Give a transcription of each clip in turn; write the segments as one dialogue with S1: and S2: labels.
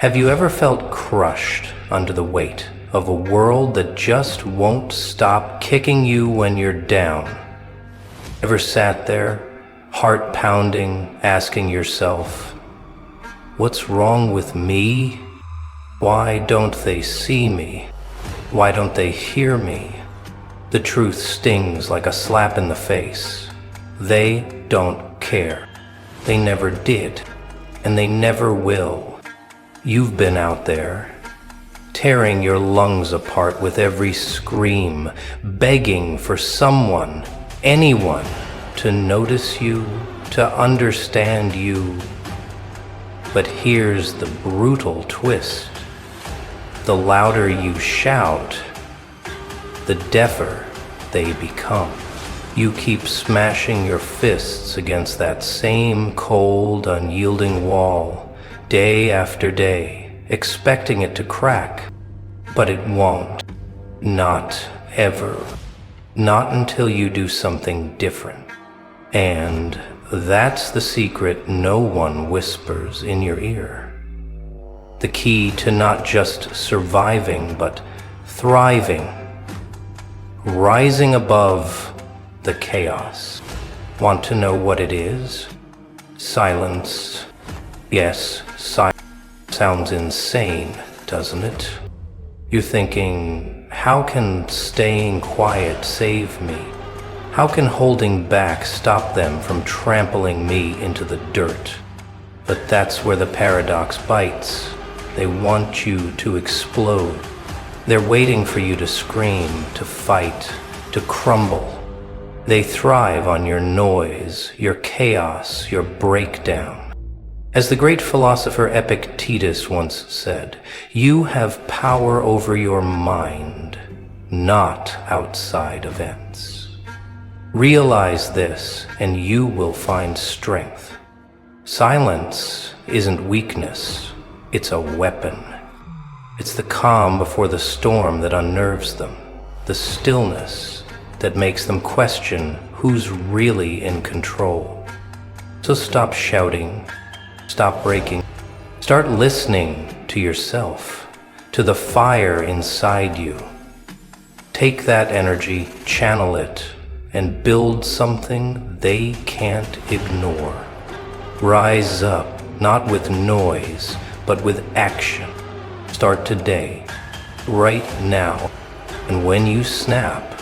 S1: Have you ever felt crushed under the weight of a world that just won't stop kicking you when you're down? Ever sat there, heart pounding, asking yourself, what's wrong with me? Why don't they see me? Why don't they hear me? The truth stings like a slap in the face. They don't care. They never did, and they never will. You've been out there, tearing your lungs apart with every scream, begging for someone, anyone, to notice you, to understand you. But here's the brutal twist. The louder you shout, the deafer they become. You keep smashing your fists against that same cold, unyielding wall, day after day, expecting it to crack. But it won't. Not ever. Not until you do something different. And that's the secret no one whispers in your ear. The key to not just surviving, but thriving. Rising above the chaos. Want to know what it is? Silence. Yes, silence sounds insane, doesn't it? You're thinking, how can staying quiet save me? How can holding back stop them from trampling me into the dirt? But that's where the paradox bites. They want you to explode. They're waiting for you to scream, to fight, to crumble. They thrive on your noise, your chaos, your breakdown. As the great philosopher Epictetus once said, you have power over your mind, not outside events. Realize this, and you will find strength. Silence isn't weakness, it's a weapon. It's the calm before the storm that unnerves them, the stillness that makes them question who's really in control. So stop shouting. Stop breaking. Start listening to yourself, to the fire inside you. Take that energy, channel it, and build something they can't ignore. Rise up, not with noise, but with action. Start today, right now. And when you snap,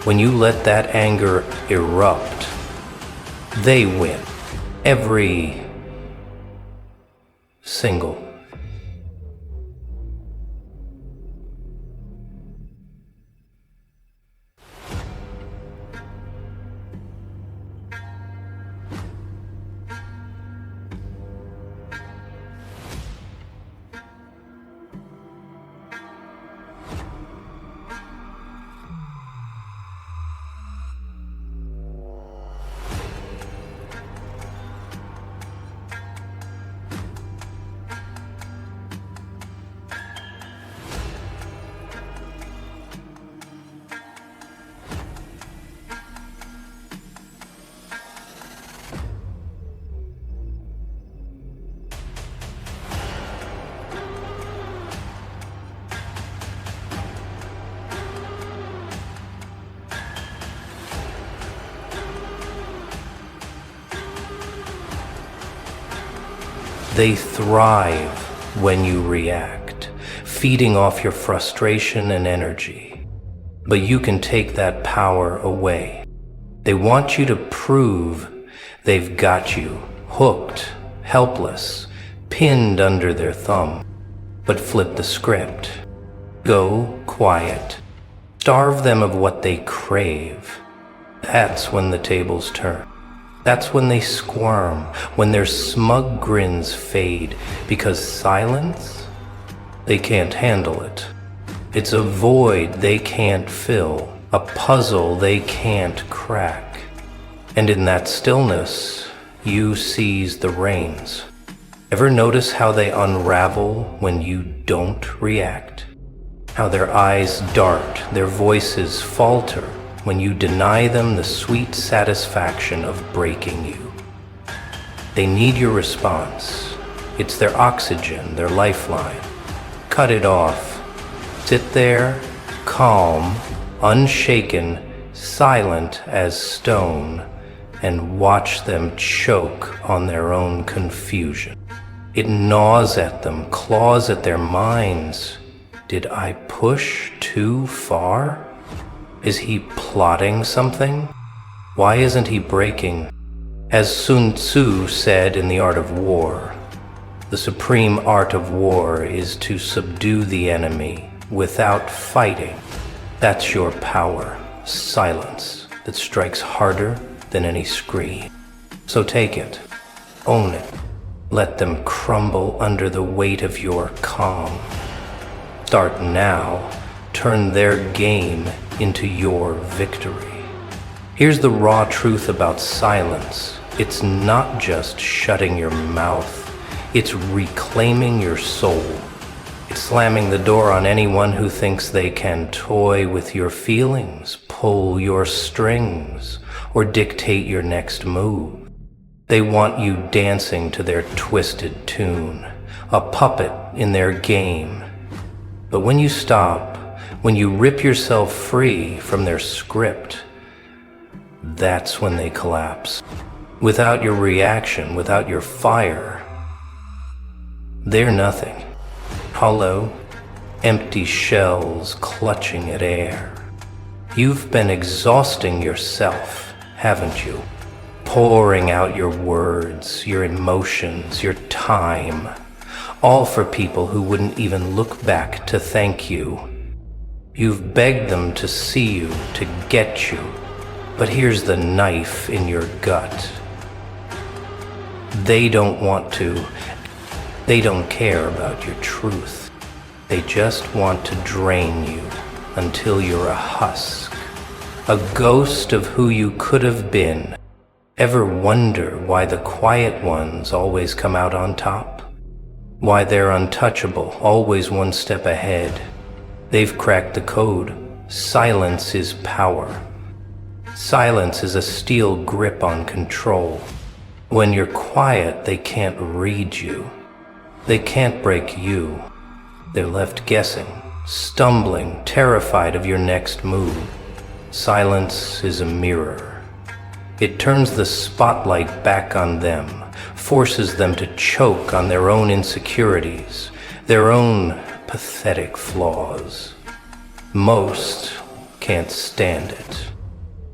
S1: when you let that anger erupt, they win. Every single. They thrive when you react, feeding off your frustration and energy. But you can take that power away. They want you to prove they've got you, hooked, helpless, pinned under their thumb. But flip the script. Go quiet. Starve them of what they crave. That's when the tables turn. That's when they squirm, when their smug grins fade, because silence, they can't handle it. It's a void they can't fill, a puzzle they can't crack. And in that stillness, you seize the reins. Ever notice how they unravel when you don't react? How their eyes dart, their voices falter, when you deny them the sweet satisfaction of breaking you. They need your response, It's their oxygen, their lifeline. Cut it off. Sit there, calm, unshaken, silent as stone, and watch them choke on their own confusion. It gnaws at them, claws at their minds. Did I push too far? Is he plotting something? Why isn't he breaking? As Sun Tzu said in The Art of War, the supreme art of war is to subdue the enemy without fighting. That's your power, silence that strikes harder than any scream. So take it, own it, let them crumble under the weight of your calm. Start now, turn their game into your victory. Here's the raw truth about silence. It's not just shutting your mouth, it's reclaiming your soul. It's slamming the door on anyone who thinks they can toy with your feelings, pull your strings, or dictate your next move. They want you dancing to their twisted tune, a puppet in their game. But when you stop, when you rip yourself free from their script, that's when they collapse. Without your reaction, without your fire, they're nothing. Hollow, empty shells clutching at air. You've been exhausting yourself, haven't you? Pouring out your words, your emotions, your time, all for people who wouldn't even look back to thank you. You've begged them to see you, to get you, but here's the knife in your gut. They don't want to. They don't care about your truth. They just want to drain you until you're a husk, a ghost of who you could have been. Ever wonder why the quiet ones always come out on top? Why they're untouchable, always one step ahead? They've cracked the code. Silence is power. Silence is a steel grip on control. When you're quiet, they can't read you. They can't break you. They're left guessing, stumbling, terrified of your next move. Silence is a mirror. It turns the spotlight back on them, forces them to choke on their own insecurities, their own pathetic flaws. Most can't stand it.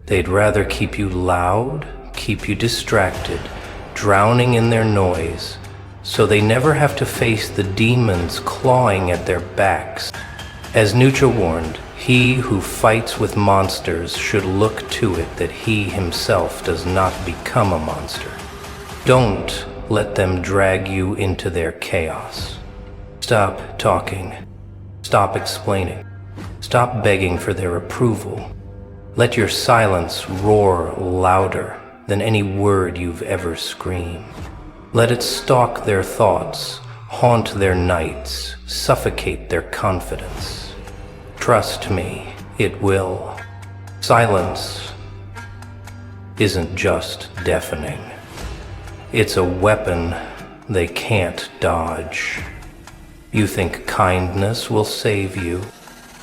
S1: They'd rather keep you loud, keep you distracted, drowning in their noise, so they never have to face the demons clawing at their backs. As Nietzsche warned, he who fights with monsters should look to it that he himself does not become a monster. Don't let them drag you into their chaos. Stop talking. Stop explaining. Stop begging for their approval. Let your silence roar louder than any word you've ever screamed. Let it stalk their thoughts, haunt their nights, suffocate their confidence. Trust me, it will. Silence isn't just deafening. It's a weapon they can't dodge. You think kindness will save you?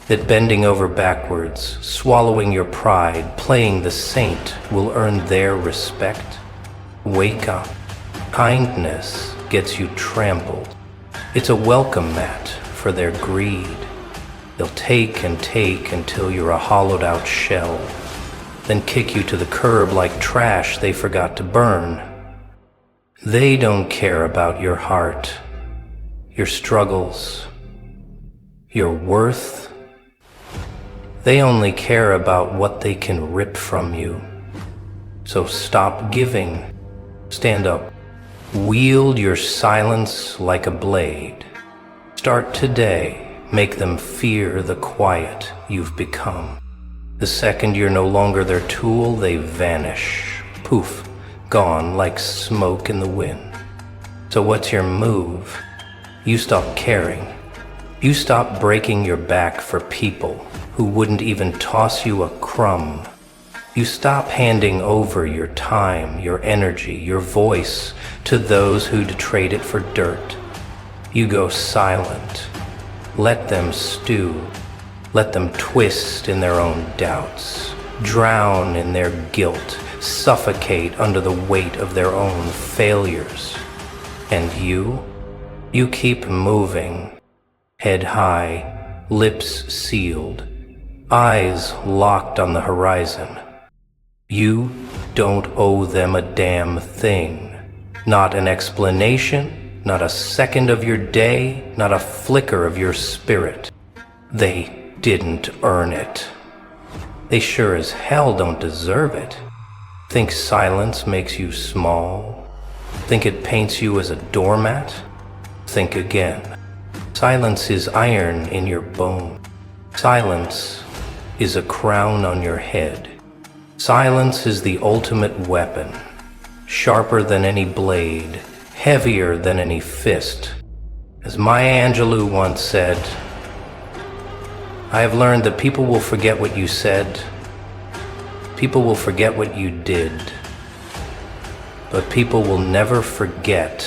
S1: That bending over backwards, swallowing your pride, playing the saint will earn their respect? Wake up. Kindness gets you trampled. It's a welcome mat for their greed. They'll take and take until you're a hollowed out shell, then kick you to the curb like trash they forgot to burn. They don't care about your heart, your struggles, your worth. They only care about what they can rip from you. So stop giving. Stand up. Wield your silence like a blade. Start today. Make them fear the quiet you've become. The second you're no longer their tool, they vanish. Poof, gone like smoke in the wind. So what's your move? You stop caring. You stop breaking your back for people who wouldn't even toss you a crumb. You stop handing over your time, your energy, your voice to those who'd trade it for dirt. You go silent. Let them stew. Let them twist in their own doubts, drown in their guilt, suffocate under the weight of their own failures. And you keep moving, head high, lips sealed, eyes locked on the horizon. You don't owe them a damn thing. Not an explanation, not a second of your day, not a flicker of your spirit. They didn't earn it. They sure as hell don't deserve it. Think silence makes you small? Think it paints you as a doormat? Think again. Silence is iron in your bone. Silence is a crown on your head. Silence is the ultimate weapon, sharper than any blade, heavier than any fist. As Maya Angelou once said, I have learned that people will forget what you said, people will forget what you did, but people will never forget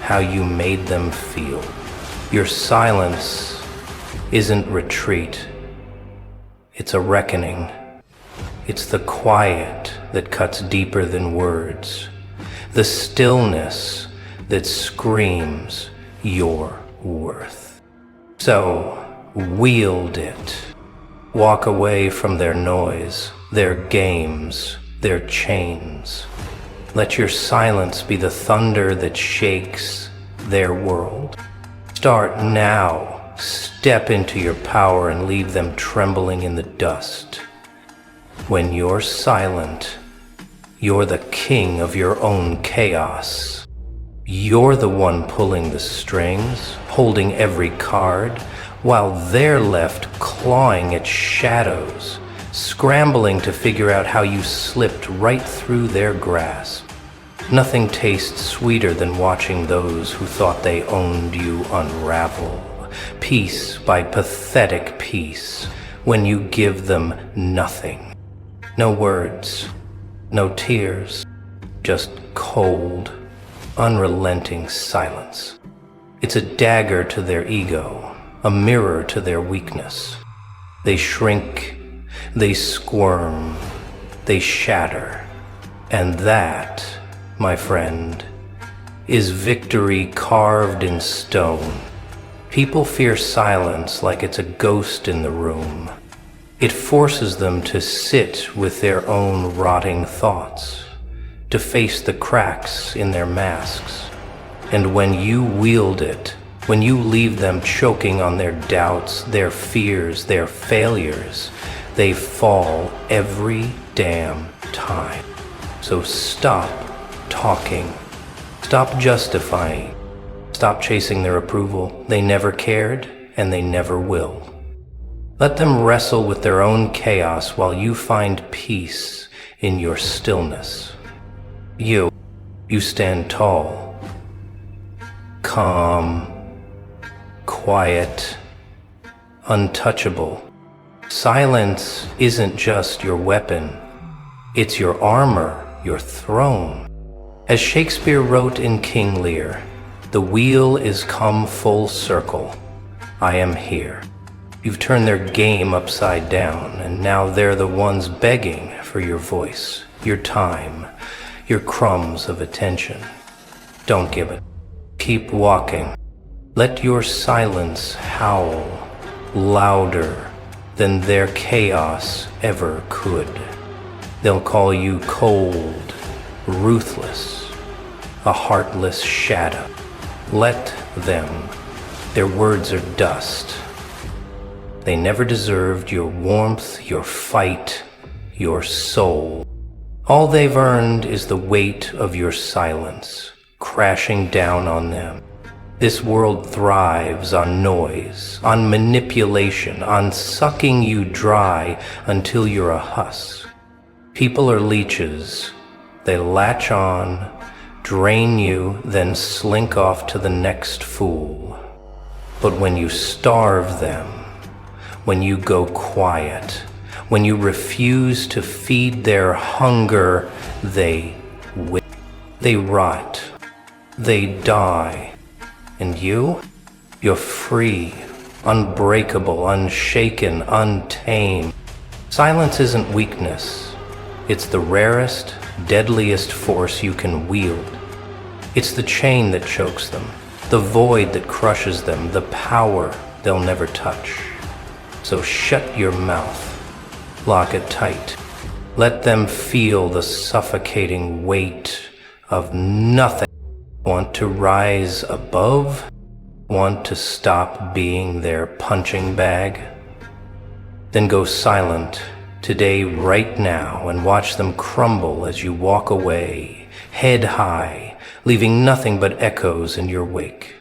S1: how you made them feel. Your silence isn't retreat, it's a reckoning. It's the quiet that cuts deeper than words, the stillness that screams your worth. So, wield it. Walk away from their noise, their games, their chains. Let your silence be the thunder that shakes their world. Start now. Step into your power and leave them trembling in the dust. When you're silent, you're the king of your own chaos. You're the one pulling the strings, holding every card, while they're left clawing at shadows, scrambling to figure out how you slipped right through their grasp. Nothing tastes sweeter than watching those who thought they owned you unravel, piece by pathetic piece, when you give them nothing. No words, no tears, just cold, unrelenting silence. It's a dagger to their ego, a mirror to their weakness. They shrink, they squirm, they shatter. And that, my friend, is victory carved in stone. People fear silence like it's a ghost in the room. It forces them to sit with their own rotting thoughts, to face the cracks in their masks. And when you wield it, when you leave them choking on their doubts, their fears, their failures, they fall every damn time. So stop talking. Stop justifying. Stop chasing their approval. They never cared, and they never will. Let them wrestle with their own chaos while you find peace in your stillness. You stand tall, calm, quiet, untouchable. Silence isn't just your weapon, it's your armor, your throne. As Shakespeare wrote in King Lear, the wheel is come full circle. I am here. You've turned their game upside down, and now they're the ones begging for your voice, your time, your crumbs of attention. Don't give it. Keep walking. Let your silence howl louder than their chaos ever could. They'll call you cold, ruthless, a heartless shadow. Let them. Their words are dust. They never deserved your warmth, your fight, your soul. All they've earned is the weight of your silence, crashing down on them. This world thrives on noise, on manipulation, on sucking you dry until you're a husk. People are leeches. They latch on, drain you, then slink off to the next fool. But when you starve them, when you go quiet, When you refuse to feed their hunger, they rot, they die. And you're free, unbreakable, unshaken, untamed. Silence isn't weakness. It's the rarest, deadliest force you can wield. It's the chain that chokes them, the void that crushes them, the power they'll never touch. So shut your mouth, lock it tight. Let them feel the suffocating weight of nothing. Want to rise above? Want to stop being their punching bag? Then go silent today, right now, and watch them crumble as you walk away, head high, leaving nothing but echoes in your wake.